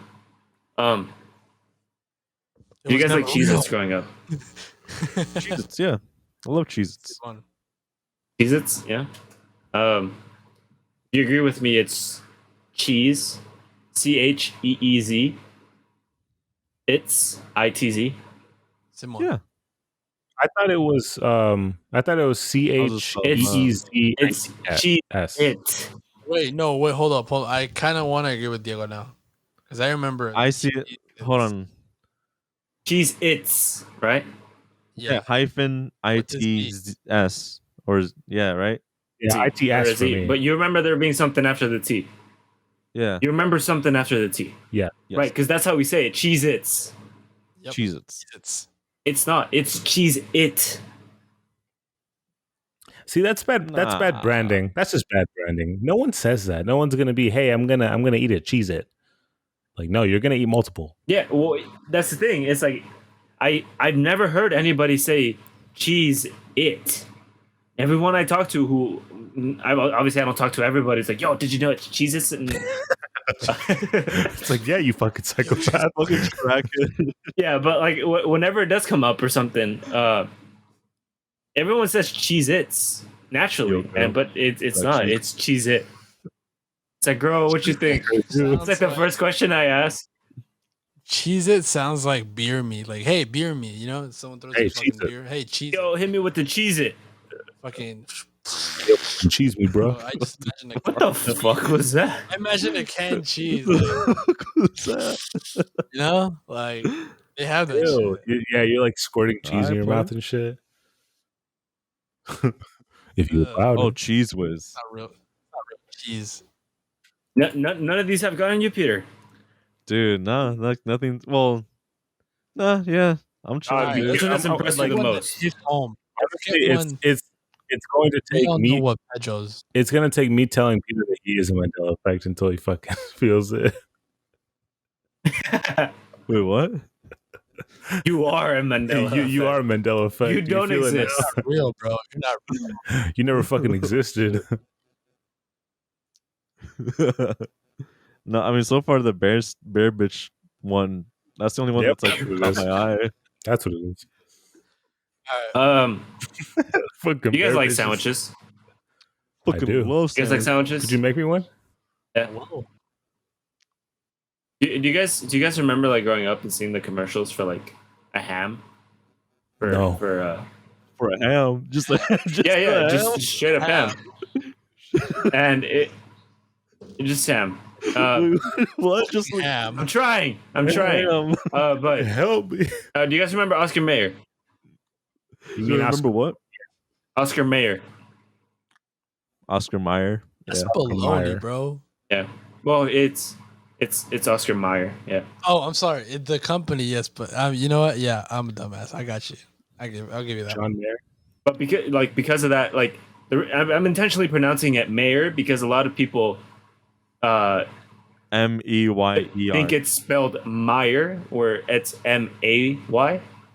B: It
D: Do you
B: was
D: guys like
B: never real.
D: Cheez-Its growing up?
C: Cheez-Its, yeah. I love Cheez-Its.
B: Fun.
D: Cheez-Its, yeah. You agree with me? It's cheese, CHEEZ. It's ITZ.
B: Simon.
C: Yeah.
A: I thought it was
D: It's cheese.
A: CHEEZS.
D: It.
B: Wait, no, wait, hold up. I kind of want to agree with Diego now. Because I remember.
C: I see it. Hold on.
D: Cheese its, right?
C: Yeah,
B: Yeah.
C: hyphen
B: What does it
C: ITS. Yeah, right?
A: Yeah,
D: T, or
A: ITS
D: is
A: for
D: it-
A: me.
D: But you remember there being something after the T.
C: Yeah.
D: You remember something after the T.
A: Yeah.
C: Yes.
D: Right, because that's how we say it. Cheese its.
B: Yep.
C: Cheez-Its.
B: It's
D: It's not. It's cheese it.
A: See, that's bad. That's bad
C: Nah.
A: branding. That's just bad branding. No one says that. No one's gonna be, hey, I'm gonna eat a cheese it. Like, no, you're gonna eat multiple.
D: Yeah, well, that's the thing. It's like I've never heard anybody say cheese it. Everyone I talk to, who obviously I don't talk to everybody. It's like, yo, did you know it's cheese it? And
A: It's like, yeah, you fucking psychopath.
C: Fucking crackhead.
D: yeah, but like whenever it does come up or something, everyone says cheese its naturally,
A: Yo,
D: but it's
A: Like
D: not.
A: cheese.
D: It's cheese it. It's like, girl, what you think? It's like the first question I ask.
B: Cheese it sounds like beer me. Like, hey, beer me. You know, someone throws
A: Hey,
B: a fucking
A: Cheez-It.
B: beer. Hey, cheese.
D: Yo, hit me with the cheese it.
B: Fucking.
A: Yo, fucking cheese me, bro.
B: I just imagine
D: What the fuck was that?
B: I imagine a canned cheese. Like,
C: What's that?
B: you know, like they have that
A: Ew.
B: shit.
A: Yeah, you're like squirting cheese in
C: Alright,
A: your
C: player.
A: mouth and shit. If you
B: Ugh.
A: allowed
C: Oh,
A: it.
C: Cheese Whiz.
B: Not real cheese.
D: None of these have gotten you, Peter.
C: Dude, nah, like nothing. Well, nah, yeah. I'm chilling.
B: Alright,
C: dude.
D: Which one has impressed you the
B: One that
D: most?
B: hit home.
A: Honestly,
B: Get one.
A: it's going to
B: We
A: take
B: all know
A: me.
B: what Pedro's.
A: It's gonna take me telling Peter that he is a Mandela effect until he fucking feels it.
C: Wait, what?
D: You are a Mandela.
A: You are a Mandela effect.
D: You
A: Do
D: don't
A: feel it now?
D: exist.
B: Real, bro. You're not real.
A: You never fucking existed.
C: No, I mean, so far the bear bitch one. That's the only one
A: Yep.
C: that's like
A: That's what it
C: caught
A: is.
C: my eye.
A: That's what it is. Fucking
D: You guys
A: bear
D: like
A: bitches.
D: sandwiches?
C: Fucking
A: do.
C: love
D: You guys like
C: sandwich.
D: sandwiches?
A: Could you make me one?
D: Yeah. Do you guys remember like growing up and seeing the commercials for like a ham?
A: No.
C: for a ham? Just like just
D: Yeah,
C: a ham?
D: just straight up ham. And it just ham.
C: What? Just like
B: Ham.
D: I'm trying.
C: ham.
D: But
A: Help me.
D: do you guys remember Oscar Mayer?
A: You
C: You
A: mean
C: remember what?
D: Oscar Mayer.
C: Oscar Mayer.
B: That's
C: Yeah.
B: baloney,
A: Meyer.
B: bro.
D: Yeah. Well, it's Oscar Mayer. Yeah.
B: Oh, I'm sorry. The company, yes, but you know what? Yeah, I'm a dumbass. I got you. I'll give you that.
A: John Mayer?
D: But because of that, like I'm intentionally pronouncing it Mayer because a lot of people
C: MEYER.
D: think it's spelled Meyer, where it's MAY.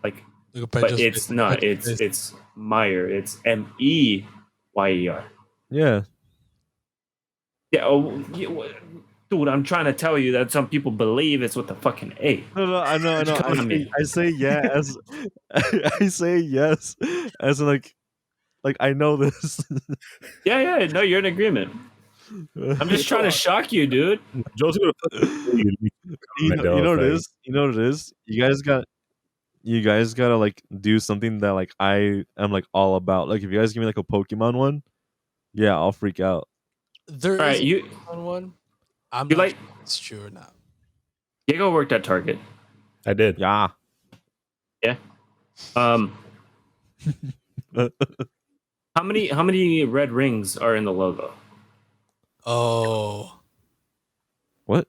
D: Like,
B: Look at
D: but
B: Pedro's
D: it's
B: face.
D: not.
B: Pedro's face.
D: It's Meyer. It's MEYER.
C: Yeah.
D: Yeah. Oh, dude, I'm trying to tell you that some people believe it's with the fucking A.
C: No, I know.
D: Come on, me.
C: I say yes. I say yes as in, like I know this.
D: Yeah. No, you're in agreement. I'm just trying to shock you, dude.
A: Joe's gonna fucking
C: you know what it is. You know what it is. You guys gotta like do something that like I am like all about. Like if you guys give me like a Pokemon one, yeah, I'll freak out.
B: There is
D: Alright,
B: a one. I'm
D: you
B: not
D: like-
B: sure if it's true or not.
D: Diego worked at Target.
A: I did.
C: Yeah.
D: Um, how many red rings are in the logo?
B: Oh,
C: What?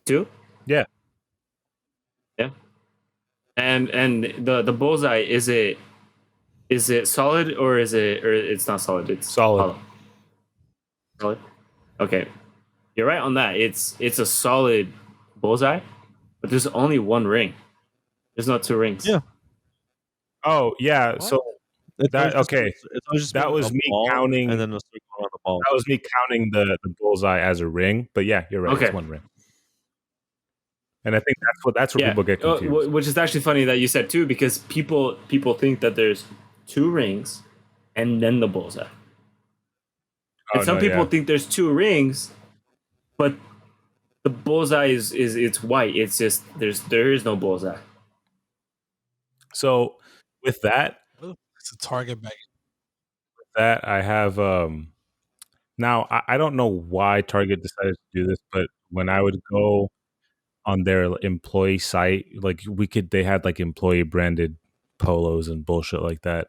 D: 2?
A: Yeah,
D: Yeah. And the bullseye, is it solid or it's not solid? It's
A: solid.
D: hollow. Solid. Okay, you're right on that. It's a solid bullseye, but there's only one ring. There's not 2 rings.
C: Yeah.
A: Oh yeah,
B: what?
A: so
C: It's always
A: that
C: just
A: okay.
C: it's always just
A: That
C: been
A: was
C: a
A: me
C: ball and
A: counting.
C: then a circle around the ball.
A: That was me counting the bullseye as a ring. But yeah, you're right. It's
D: Okay.
A: one ring. And I think that's where
D: Yeah,
A: people get confused.
D: which is actually funny that you said 2 because people think that there's 2 rings and then the bullseye. And
A: Oh
D: some
A: no,
D: people
A: yeah.
D: think there's 2 rings, but the bullseye is it's white. It's just there is no bullseye.
A: So with that,
B: It's a target bag.
A: I have now I don't know why Target decided to do this, but when I would go on their employee site, like they had like employee branded polos and bullshit like that.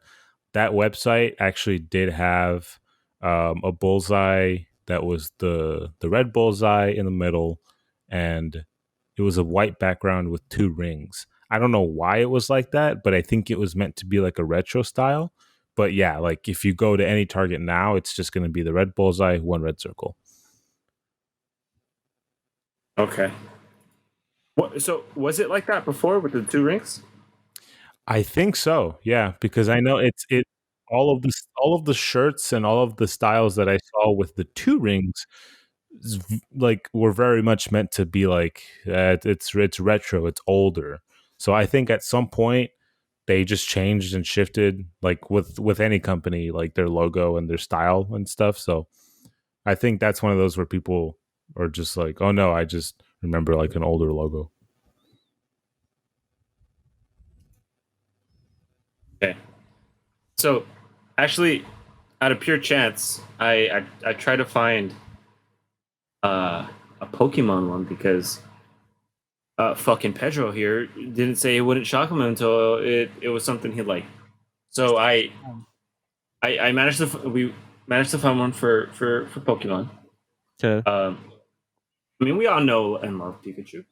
A: That website actually did have a bullseye that was the red bullseye in the middle, and it was a white background with 2 rings. I don't know why it was like that, but I think it was meant to be like a retro style. But yeah, like if you go to any Target now, it's just going to be the red bullseye, 1 red circle.
D: Okay. So was it like that before with the 2 rings?
A: I think so. Yeah, because I know it all of the shirts and all of the styles that I saw with the 2 rings like were very much meant to be like it's retro, it's older. So I think at some point they just changed and shifted like with any company like their logo and their style and stuff. So I think that's one of those where people are just like, "Oh no, I just remember like an older logo."
D: Okay. So actually, out of pure chance, I tried to find a Pokemon one because fucking Pedro here didn't say it wouldn't shock him until it was something he liked. So I managed to we managed to find one for Pokemon.
C: Okay.
D: I mean, we all know and love Pikachu.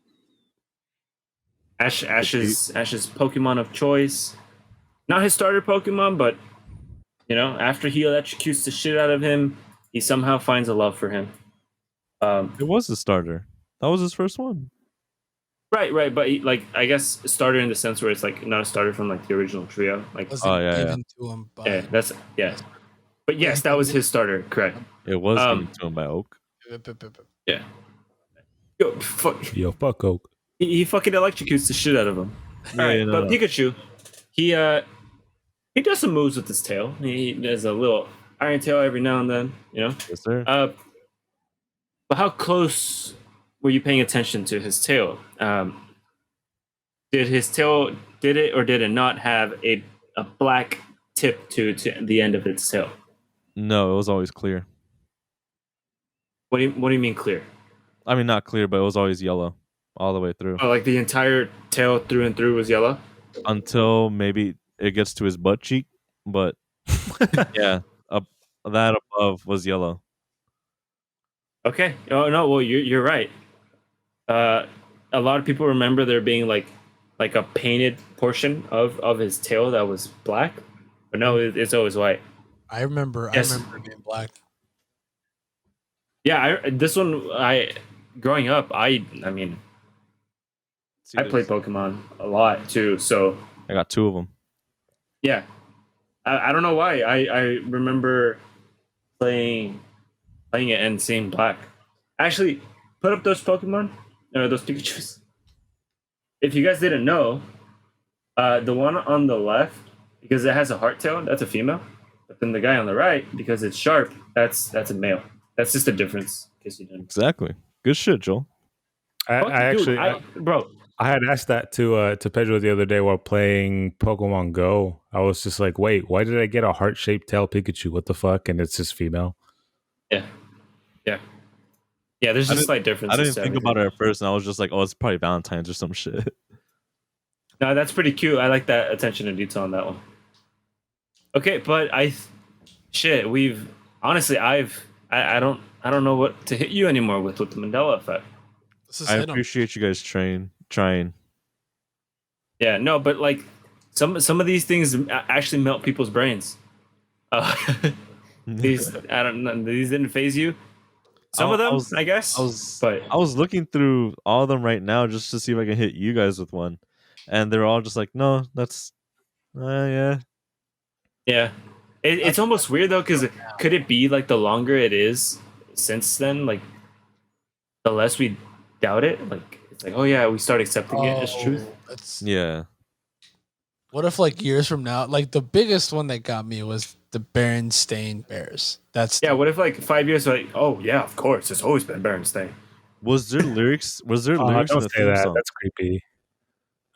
D: Ash's Pokemon of choice. Not his starter Pokemon, but after he electrocutes the shit out of him, he somehow finds a love for him.
C: It was a starter. That was his first one.
D: Right, but like I guess starter in the sense where it's like not a starter from like the original trio. Like,
B: Given to him by.
D: yeah, that's yeah. But yes, that was his starter. Correct.
C: It was given to him by Oak.
D: Yeah. Yo,
A: Fuck Oak.
D: He fucking electrocutes the shit out of him. All right, but Pikachu, he does some moves with his tail. He does a little iron tail every now and then.
C: Yes, sir.
D: But how close were you paying attention to his tail? Did his tail did it or did it not have a black tip to the end of its tail?
C: No, it was always clear.
D: What do you mean clear?
C: I mean, not clear, but it was always yellow all the way through.
D: Oh, like the entire tail through and through was yellow?
C: Until maybe it gets to his butt cheek, but yeah, that above was yellow.
D: Okay. Oh no, well you're right. A lot of people remember there being like a painted portion of his tail that was black, but no, it's always white.
B: I remember it being black.
D: Yeah, this one growing up, I mean, I played Pokemon a lot too, so
C: I got 2 of them.
D: yeah, I don't know why I remember playing it and seeing black. Actually, put up those Pokemon or those Pikachu's. If you guys didn't know, the one on the left, because it has a heart tail, that's a female. But then the guy on the right, because it's sharp, that's a male. That's just a difference. In case you didn't.
C: Exactly. Good shit, Joel.
D: Bro,
A: I had asked that to Pedro the other day while playing Pokemon Go. I was just like, wait, why did I get a heart-shaped tail Pikachu? What the fuck? And it's just female.
D: Yeah. There's just slight differences.
C: I didn't think about it at first, and I was just like, oh, it's probably Valentine's or some shit.
D: No, that's pretty cute. I like that attention to detail on that one. Okay, but we've honestly, I don't know what to hit you anymore with the Mandela effect.
C: I appreciate you guys trying.
D: Yeah, no, but like some of these things actually melt people's brains. These I don't know. These didn't phase you. Some of them, I guess.
C: I was looking through all of them right now just to see if I can hit you guys with one, and they're all just like, no, that's yeah.
D: Yeah, it's almost weird though, because could it be like the longer it is since then, like the less we doubt it? Like it's like, oh yeah, we start accepting it as truth.
C: Yeah.
B: What if like years from now, like the biggest one that got me was the Berenstain Bears.
D: What if like 5 years, like, oh yeah, of course, it's always been Berenstain.
C: Was there lyrics? Was there lyrics in the theme song?
A: That's creepy.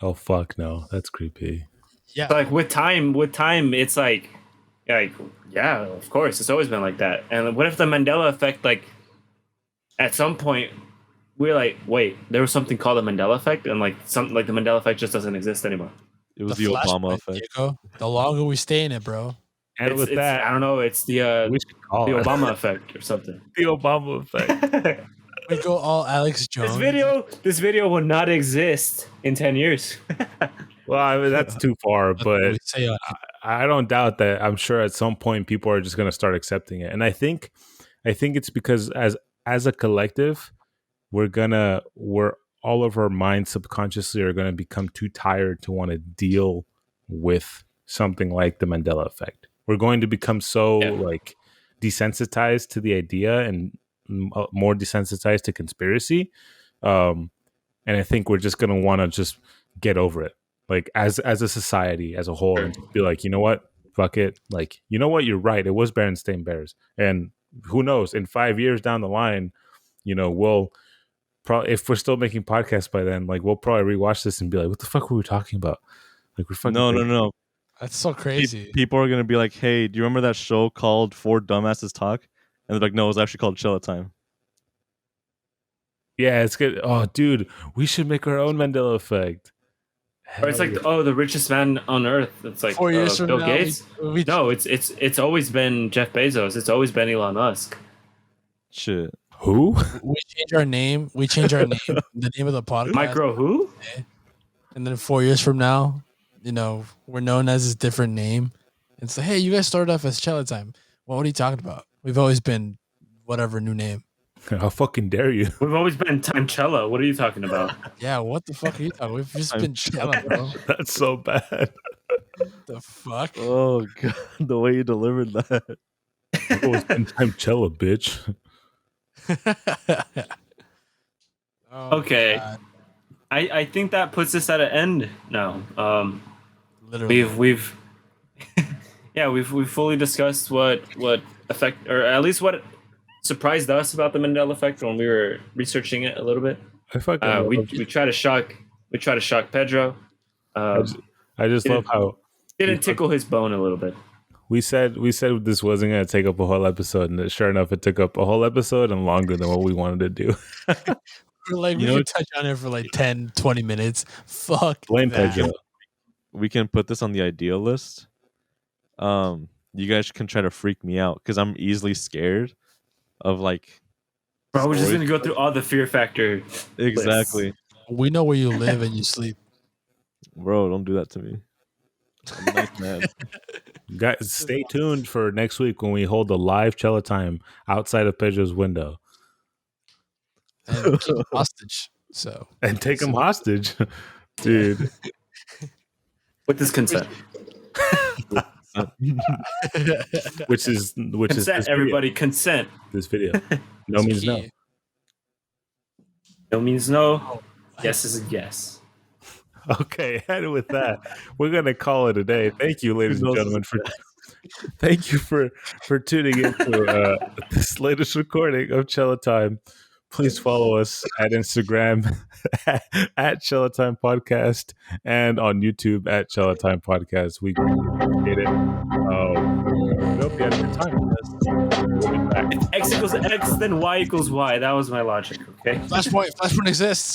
A: Oh fuck no, that's creepy.
B: Yeah,
D: but like with time, it's like yeah, of course, it's always been like that. And what if the Mandela effect, like at some point we're like, wait, there was something called the Mandela effect, and like the Mandela effect just doesn't exist anymore.
C: It was the Obama effect.
B: Diego, the longer we stay in it, bro.
A: And with that,
D: I don't know, it's the Obama effect or something.
A: The Obama effect.
B: We go all Alex Jones.
D: This video will not exist in 10 years.
A: Well, I mean, that's too far, but I don't doubt that. I'm sure at some point people are just going to start accepting it, and I think it's because as a collective, we're all of our minds subconsciously are going to become too tired to want to deal with something like the Mandela effect. We're going to become so like desensitized to the idea and more desensitized to conspiracy, and I think we're just going to want to just get over it, like as a society as a whole, and be like, you know what, fuck it, like, you know what, you're right, it was Berenstain Bears, and who knows, in 5 years down the line, you know, we'll probably, if we're still making podcasts by then, like we'll probably rewatch this and be like, what the fuck were we talking about? Like, we're fucking
C: no.
B: That's so crazy.
C: People are gonna be like, hey, do you remember that show called Four Dumbasses Talk? And they're like, no, it was actually called Chela Time.
A: Yeah, it's good. Oh, dude, we should make our own Mandela effect.
D: Or it's like, the richest man on earth. It's like
B: 4 years from
D: Bill
B: now,
D: Gates. No, it's always been Jeff Bezos. It's always been Elon Musk.
C: Shit.
A: Who?
B: We change our name. The name of the podcast.
D: Micro who?
B: And then 4 years from now, you know, we're known as this different name. And say, hey, you guys started off as Chela Time. Well, what are you talking about? We've always been whatever new name.
A: How fucking dare you?
D: We've always been Time Chela. What are you talking about?
B: Yeah, what the fuck are you talking? We've just been Chela, bro.
A: That's so bad.
B: The fuck?
C: Oh god, the way you delivered that.
A: I've always been Time Chela, bitch.
D: Okay. God. I think that puts us at an end now.
B: Literally.
D: We've we've fully discussed what effect, or at least what surprised us about the Mandela effect when we were researching it a little bit. We try to shock Pedro.
A: I just love how
D: didn't tickle his bone a little bit.
A: We said this wasn't going to take up a whole episode, and sure enough, it took up a whole episode and longer than what we wanted to do.
B: We're like, we could touch on it for like 10, 20 minutes. Fuck.
A: Blame Pedro.
C: We can put this on the ideal list. You guys can try to freak me out because I'm easily scared of like.
D: Bro, we're just gonna go through all the fear factor.
C: Exactly.
D: Lists.
B: We know where you live and you sleep.
C: Bro, don't do that to me. I'm a nice man.
A: Guys, stay tuned for next week when we hold a live Chela Time outside of Pedro's window.
B: And keep him hostage.
A: And take him hostage. Dude.
D: With his consent.
A: which is
D: consent, everybody, consent.
A: This video. No means no.
D: No means no. Yes is a yes.
A: Okay, and with that, we're gonna call it a day. Thank you, ladies and gentlemen, for tuning in to this latest recording of Chela Time. Please follow us at Instagram at Chela Time Podcast and on YouTube at Chela Time Podcast. We appreciate it. We hope you had a good time. We'll be back.
D: If X equals X, then Y equals Y. That was my logic. Okay.
B: Flashpoint exists.